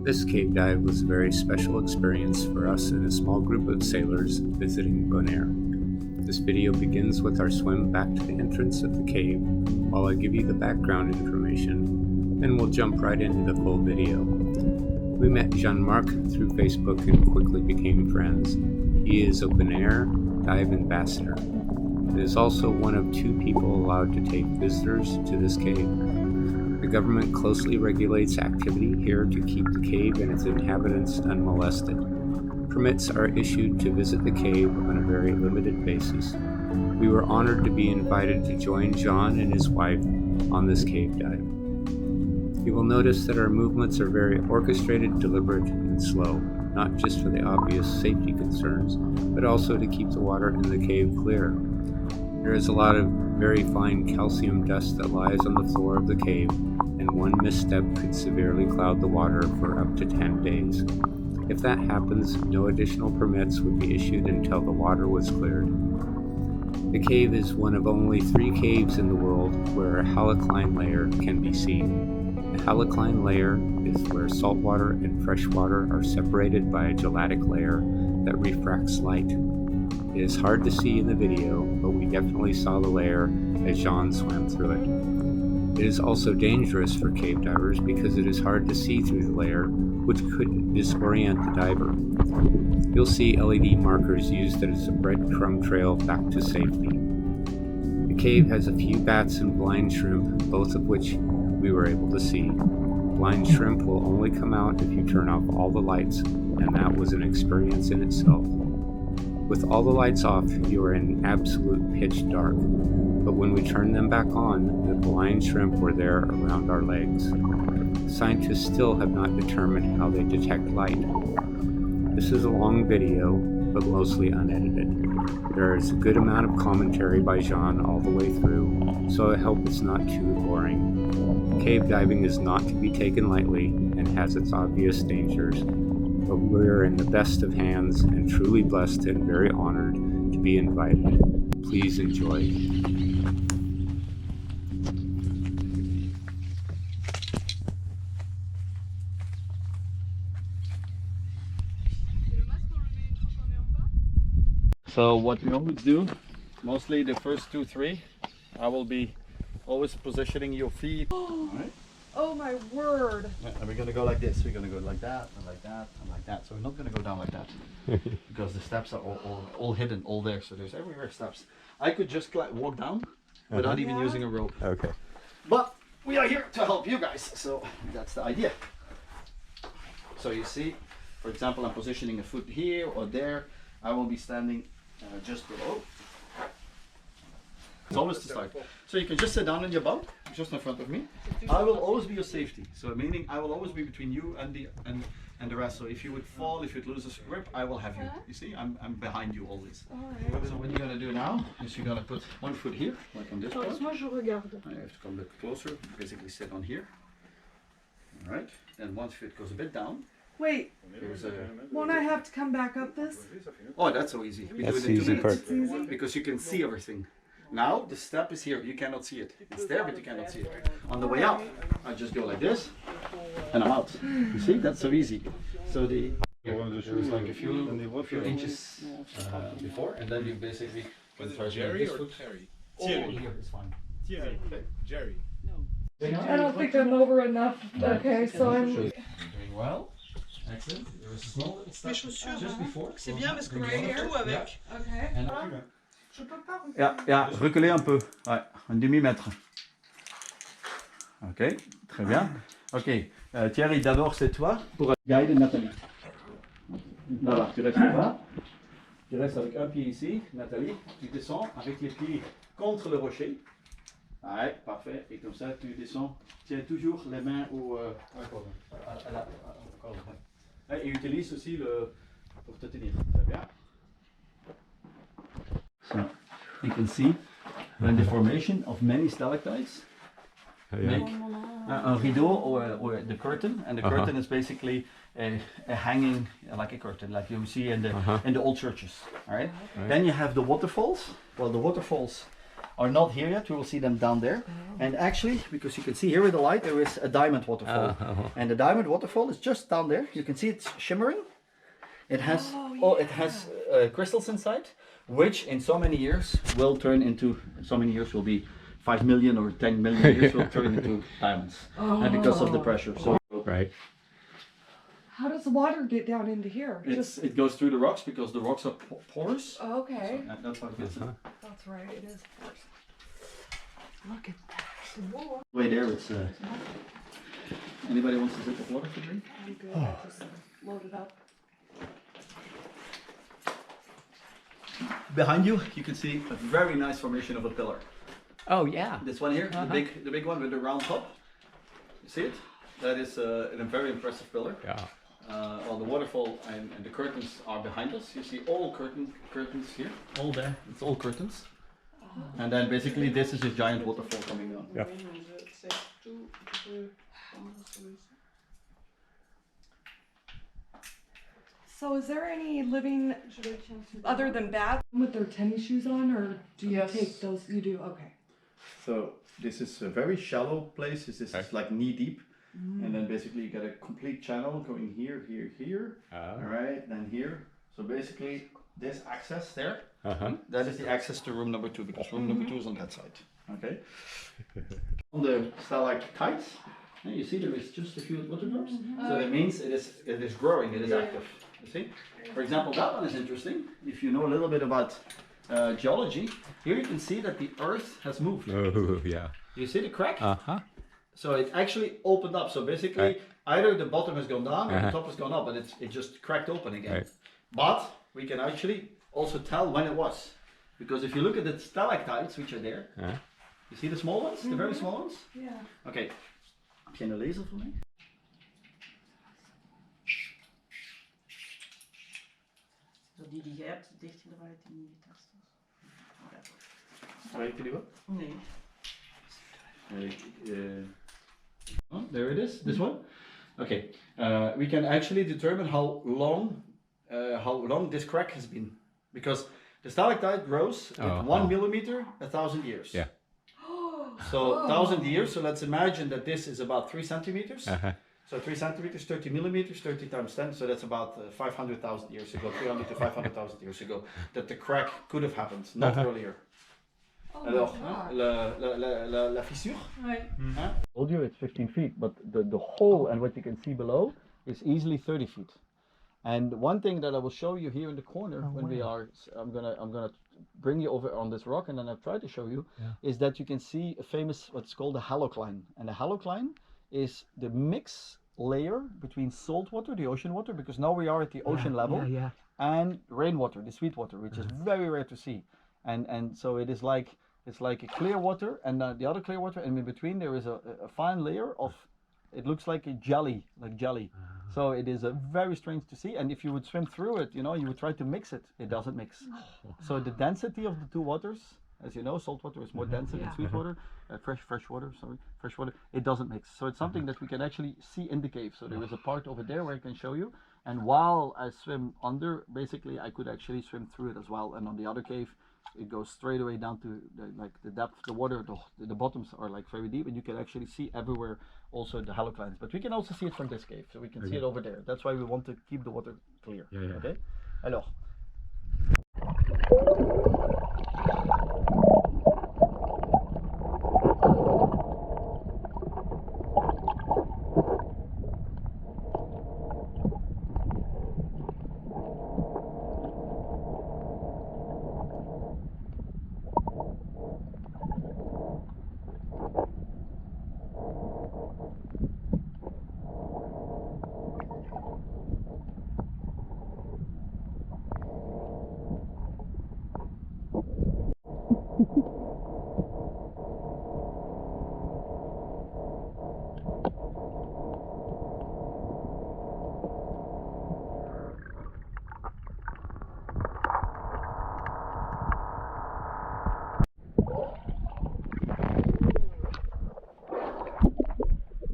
This cave dive was a very special experience for us and a small group of sailors visiting Bonaire. This video begins with our swim back to the entrance of the cave while I give you the background information, then we'll jump right into the full video. We met Jean-Marc through Facebook and quickly became friends. He is a Bonaire dive ambassador. It is also one of 2 people allowed to take visitors to this cave. The government closely regulates activity here to keep the cave and its inhabitants unmolested. Permits are issued to visit the cave on a very limited basis. We were honored to be invited to join John and his wife on this cave dive. You will notice that our movements are very orchestrated, deliberate, and slow, not just for the obvious safety concerns, but also to keep the water in the cave clear. There is a lot of very fine calcium dust that lies on the floor of the cave, and one misstep could severely cloud the water for up to 10 days. If that happens, no additional permits would be issued until the water was cleared. The cave is one of only 3 caves in the world where a halocline layer can be seen. The halocline layer is where salt water and fresh water are separated by a gelatic layer that refracts light. It is hard to see in the video, but we definitely saw the layer as Jean swam through it. It is also dangerous for cave divers because it is hard to see through the layer, which could disorient the diver. You'll see LED markers used as a breadcrumb trail back to safety. The cave has a few bats and blind shrimp, both of which we were able to see. Blind shrimp will only come out if you turn off all the lights, and that was an experience in itself. With all the lights off, you are in absolute pitch dark, but when we turned them back on, the blind shrimp were there around our legs. Scientists still have not determined how they detect light. This is a long video, but mostly unedited. There is a good amount of commentary by Jean all the way through, so I hope it's not too boring. Cave diving is not to be taken lightly and has its obvious dangers, but we're in the best of hands and truly blessed and very honored to be invited. Please enjoy. So what we always do, mostly the first 2, 3, I will be always positioning your feet. Alright. Oh my word! And we're gonna go like this. We're gonna go like that, and like that, and like that. So we're not gonna go down like that because the steps are all hidden, all there. So there's everywhere steps. I could just walk down without even using a rope. Okay. But we are here to help you guys, so that's the idea. So you see, for example, I'm positioning a foot here or there. I will be standing just below. It's always to start. So you can just sit down on your bum, just in front of me. I will always be your safety. So meaning I will always be between you and the rest. So if you would fall, if you'd lose a grip, I will have you. You see, I'm behind you always. So what you're gonna do now is you're gonna put one foot here, like on this part. Moi je regarde. You have to come a bit closer, basically sit on here. Alright, then one foot goes a bit down. Wait, won't I have to come back up this? Oh, that's so easy. We That's do it in 2 the easy minutes. part. Because you can see everything. Now the step is here, you cannot see it. It's there, but you cannot see it. On the way up, I just go like this, and I'm out. You see, that's so easy. So there is like a few inches before, and then you basically. Was it Jerry or Terry? Oh, here is fine. Jerry. Jerry. I don't think I'm over enough. Okay, so I'm. Doing well. Excellent. There was a small little step just before. C'est bien parce qu'on fait tout avec. Okay. And reculer un peu. Ouais, un demi-mètre. Ok, très bien. Ok, Thierry, d'abord c'est toi pour guider Nathalie. Voilà, tu restes là. Tu restes avec un pied ici, Nathalie. Tu descends avec les pieds contre le rocher. Ouais, parfait. Et comme ça, tu descends. Tiens toujours les mains au corde. Et utilise aussi le pour te tenir. Très bien. So you can see when the formation of many stalactites make a rideau or the curtain, and the curtain is basically a hanging like a curtain, like you see in the old churches. All right. Then you have the waterfalls. Well, the waterfalls are not here yet. We will see them down there. And actually, because you can see here with the light, there is a diamond waterfall. And the diamond waterfall is just down there. You can see it's shimmering. It has crystals inside, which in so many years will turn into, so many years will be 5 million or 10 million years will turn into diamonds. And because of the pressure. So Right. How does the water get down into here? it goes through the rocks because the rocks are porous. Oh, okay. So that's how it gets in. That's right, it is porous. Look at that. Whoa. Way there, it's. Anybody wants a sip of water to drink? I'm good. I just load it up. Behind you, you can see a very nice formation of a pillar. Oh yeah. This one here, the big one with the round top. You see it? That is a very impressive pillar. Yeah. Well, the waterfall and the curtains are behind us. You see all curtains here, all there. It's all curtains. And then basically this is a giant waterfall coming down. Yeah. So is there any living other than bats with their tennis shoes on, or do you take those? You do, okay. So this is a very shallow place. This is like knee deep. And then basically you get a complete channel going here, here, here. All right, then here. So basically this access there, that is the access to room number 2, because room number 2 is on that side. Okay. On the stalactites, you see there is just a few water drops. So that means it is growing, it is active. You see? For example, that one is interesting. If you know a little bit about geology, here you can see that the earth has moved. Oh yeah. You see the crack? So it actually opened up. So basically, either the bottom has gone down or the top has gone up, but it just cracked open again. But we can actually also tell when it was, because if you look at the stalactites which are there, you see the small ones, the very small ones. Yeah. Okay. Heb je een laser voor mij? Zo die jij hebt, dichtgedraaid die niet getest was. Weet jullie wat? Nee. Oh, there it is, this one. Okay, we can actually determine how long this crack has been, because the stalactite grows at 1 millimeter 1,000 years. Yeah. So 1,000 years. So let's imagine that this is about 3 centimeters. So 3 centimeters, 30 millimeters, 30 times 10. So that's about 500,000 years ago, 300 to 500,000 years ago, that the crack could have happened, not earlier. Alors, la fissure. Right. I told you it's 15 feet, but the hole and what you can see below is easily 30 feet. And one thing that I will show you here in the corner when we are, I'm gonna bring you over on this rock, and then I've tried to show you, is that you can see a famous what's called a halocline, and the halocline is the mix layer between salt water, the ocean water, because now we are at the ocean level, and rainwater, the sweet water, which is very rare to see, and so it is like. It's like a clear water and the other clear water, and in between there is a fine layer of, it looks like a jelly, So it is very strange to see, and if you would swim through it, you know, you would try to mix it, it doesn't mix. So the density of the two waters, as you know, salt water is more dense than sweet water, fresh water, it doesn't mix. So it's something that we can actually see in the cave. So there is a part over there where I can show you, and while I swim under, basically I could actually swim through it as well, and on the other cave, it goes straight away down to the depth of the water. The bottoms are like very deep, and you can actually see everywhere also the haloclines. But we can also see it from this cave, so we can see it over there. That's why we want to keep the water clear. Okay. Alors.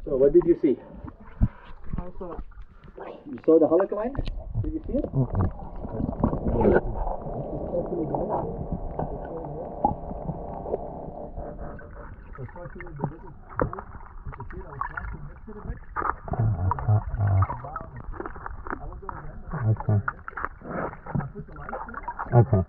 So what did you see? You saw the halocline? Did you see it? Okay.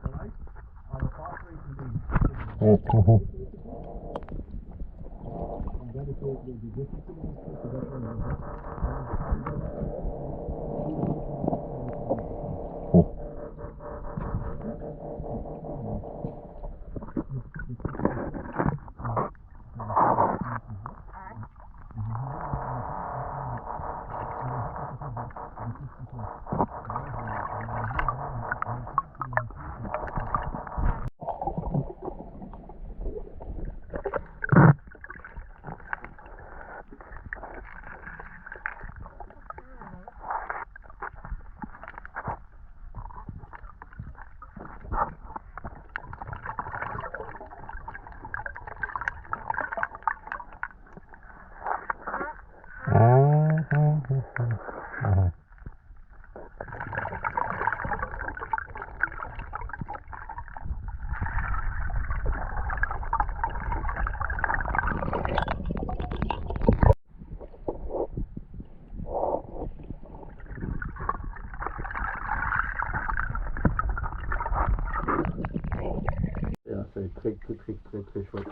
Ja, c'est très chouette.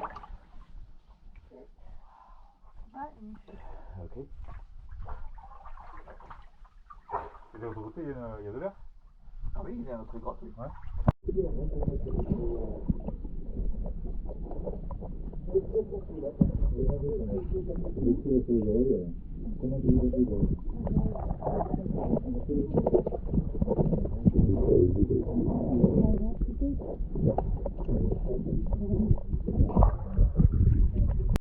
Ok. De l'autre côté, il y a de l'air. Ah oui, il y a notre grotte, oui. Ouais.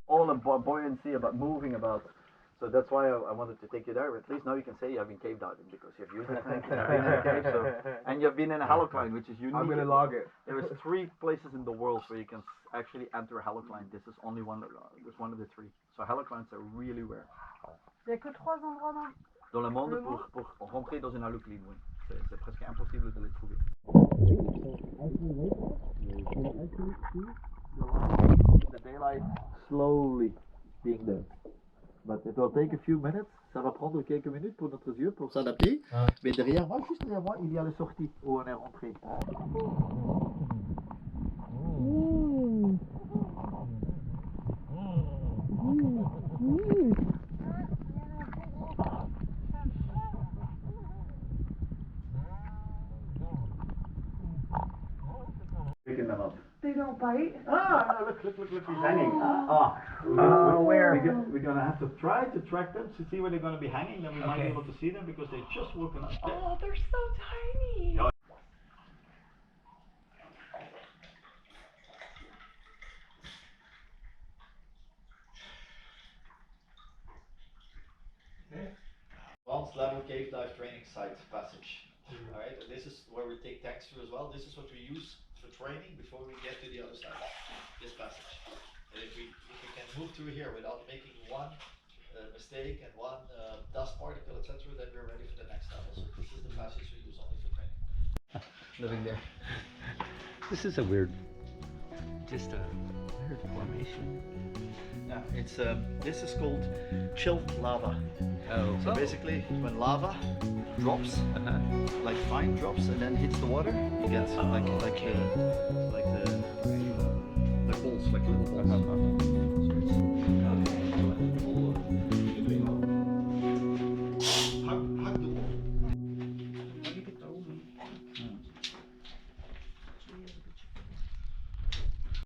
All the buoyancy about moving about. So that's why I wanted to take you there. At least now you can say you have been cave diving because you've used that thing. You've been in a cave, so, and you've been in a halocline, which is unique. I'm gonna log it. There is 3 places in the world where you can actually enter a halocline. This is only one. This one of the 3. So haloclines are really rare. Il n'y a que 3 endroits Dans le monde Le pour rentrer dans une halocline, oui. C'est presque impossible de les trouver. The daylight slowly being there. But it will take a few minutes. Ça va prendre quelques minutes pour notre yeux pour s'adapter. Mais derrière moi, juste derrière moi, il y a les sorties où on est rentré. Picking them up. They don't bite? Ah, look, he's hanging. Where? We're gonna have to try to track them to see where they're gonna be hanging, then we might be able to see them because they just woken up. Oh, they're so tiny. Yeah. Advanced level cave dive training site passage. Alright, and this is where we take tanks through as well. This is what we use for training before we get to the other side. This passage. And if we can move through here without making one mistake and one dust particle, etc., then we're ready for the next level. So this is the passage we use only for training. Living there. This is a weird, just a weird formation. Yeah, it's this is called chilled lava. Oh. So basically, when lava drops, like fine drops, and then hits the water, you get like the